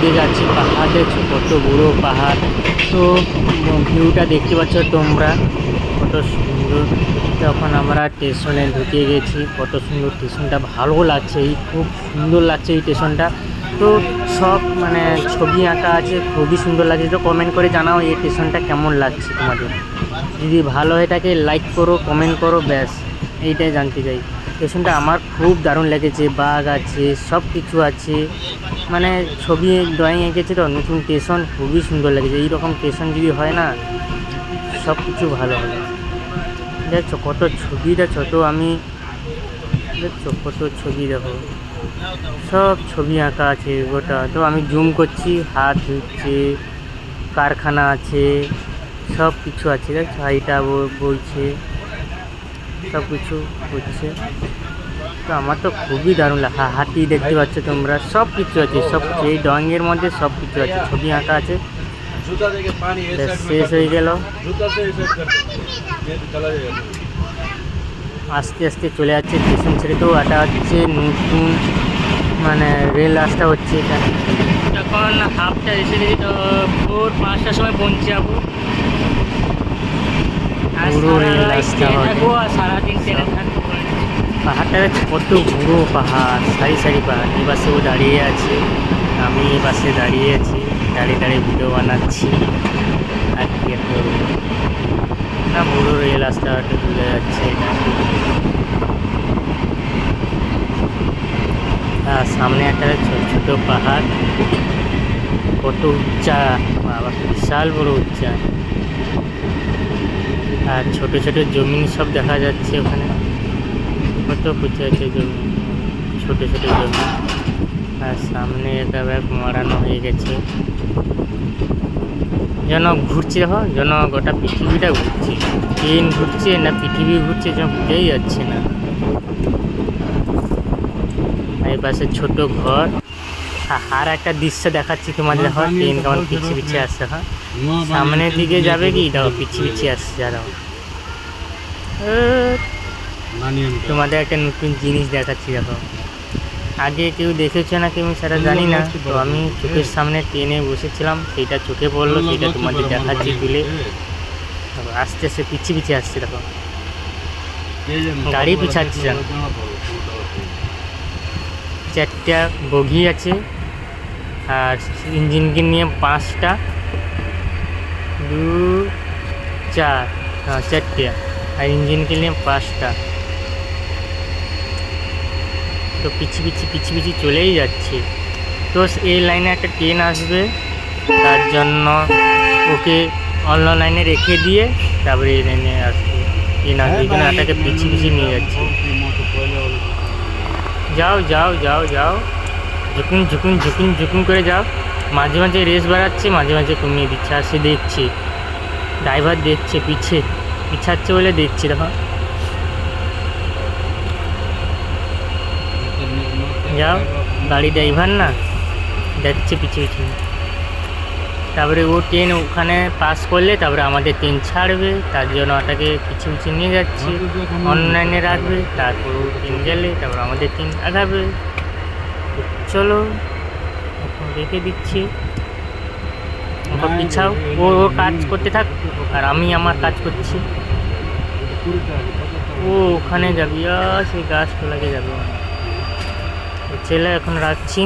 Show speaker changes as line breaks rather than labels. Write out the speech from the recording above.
দিয়ে যাচ্ছি। পাহাড় দেখছো কত বড় পাহাড়। তো ভিউটা দেখতে পাচ্ছ তোমরা কত সুন্দর। তখন আমরা স্টেশনে ঢুকে গেছি, কত সুন্দর স্টেশনটা, ভালো লাগছে, এই খুব সুন্দর লাগছে এই স্টেশনটা। তো সব মানে ছবি আঁকা আছে, খুবই সুন্দর লাগছে। তো কমেন্ট করে জানাও এই স্টেশনটা কেমন লাগছে তোমাদের। যদি ভালো হয় এটাকে লাইক করো, কমেন্ট করো, ব্যাস এইটাই জানতে চাই। স্টেশনটা আমার খুব দারুণ লেগেছে, বাঘ আছে, সব কিছু আছে, মানে ছবি ড্রয়িং এঁকেছে তো নতুন স্টেশন, খুবই সুন্দর লেগেছে। এইরকম স্টেশন যদি হয় না, সব কিছু ভালো হবে। দেখছো কত ছবি, দেখছো তো আমি, দেখছো কত ছবি, দেখো সব ছবি আঁকা আছে গোটা। তো আমি জুম করছি, হাত ধুচ্ছে, কারখানা আছে, সব কিছু আছে। দেখছো হাইটা বইছে, সব কিছু হচ্ছে। তো আমার তো খুবই দারুণ লাগে। হাতি দেখতে পাচ্ছ তোমরা, সব কিছু আছে, সব কিছু এই ড্রয়িংয়ের মধ্যে সব কিছু আছে, ছবি আঁকা আছে। শেষ হয়ে গেল, আস্তে আস্তে চলে যাচ্ছে স্টেশন ছেড়ে। তো এটা হচ্ছে নতুন মানে রেল রাস্তা হচ্ছে এখানে। এখন হাফটা এসে গেছি, তো ভোর 5টার সময় পৌঁছে যাবো। পুরো রেল রাস্তা থাকবো আর সারাদিন ট্রেনে থাকবো। পাহাড়টা কত বড় পাহাড়, সারি সারি পাহাড়। এই পাশেও দাঁড়িয়ে আছে, আমি এই পাশে দাঁড়িয়ে আছি, দাঁড়িয়ে দাঁড়িয়ে ভিডিও বানাচ্ছি। আর কি করবো না, বড় রেল রাস্তাটা চলে যাচ্ছে এটা। আর সামনে একটা ছোট ছোট পাহাড়, কত উচ্চা, বাবা বিশাল বড় উচ্চা। আর ছোট ছোট জমি সব দেখা যাচ্ছে ওখানে, কত কিছু আছে জমি, ছোট ছোট জমি। আর সামনে একটা ব্যাগ মারানো হয়ে গেছে, যেন ঘুরছে, দেখো যেন গোটা পৃথিবীটা ঘুরছে। ট্রেন ঘুরছে না পৃথিবী ঘুরছে যেন বুঝেই যাচ্ছে না। এই পাশে ছোট ঘর। আর একটা দৃশ্য দেখাচ্ছি তোমাদের, দেখো ট্রেন কেমন পিছিয়ে পিছিয়ে আসছে। হ্যাঁ সামনের দিকে যাবে কি, দেখো পিছিয়ে পিছিয়ে আসছে। দেখো তোমাদের একটা নতুন জিনিস দেখাচ্ছি, দেখো আগে কেউ দেখেছো না কেউ সেটা জানি না। তো আমি চোখের সামনে ট্রেনে বসেছিলাম, সেইটা চোখে পড়লো, সেইটা তোমাদের দেখাচ্ছি তুলে। আস্তে আস্তে পিছিয়ে পিছিয়ে আসছে, দেখো গাড়ি পিছাচ্ছে যেন। 4টা বগি আছে, আর ইঞ্জিনকে নিয়ে 5টা, 2, 4, 4টে, আর ইঞ্জিনকে নিয়ে 5টা। তো পিছিয়ে পিছিয়ে চলেই যাচ্ছে। তো এই লাইনে একটা ট্রেন আসবে, তার জন্য ওকে অন্য লাইনে রেখে দিয়ে তারপরে এই লাইনে আসবে। ট্রেন আসবে, এই জন্য এটাকে পিছিয়ে নিয়ে যাচ্ছে। যাও যাও যাও যাও, ঝুকুন ঝুকুন ঝুকুন ঝুকুন করে যাও। মাঝে মাঝে রেস বাড়াচ্ছে, মাঝে মাঝে কমিয়ে দিচ্ছে। আর সে দেখছে, ড্রাইভার দেখছে, পিছাচ্ছে বলে দেখছে। দেখো যাও, গাড়ি ড্রাইভার না দেখছে পিছিয়ে পিছিয়ে। তারপরে ও ট্রেন ওখানে পাস করলে তারপরে আমাদের ট্রেন ছাড়বে, তার জন্য ওটাকে পিছিয়ে নিয়ে যাচ্ছে, অনলাইনে রাখবে। তারপর ও ট্রেন গেলে তারপর আমাদের ট্রেন আগাবে। চলো এখন রেখে দিচ্ছি, ওকে পিছাও, ও ওর কাজ করতে থাক আর আমি আমার কাজ করছি। ও ওখানে যাবি, সেই গাছতলাকে যাবে। ছেলে এখন রাখছি।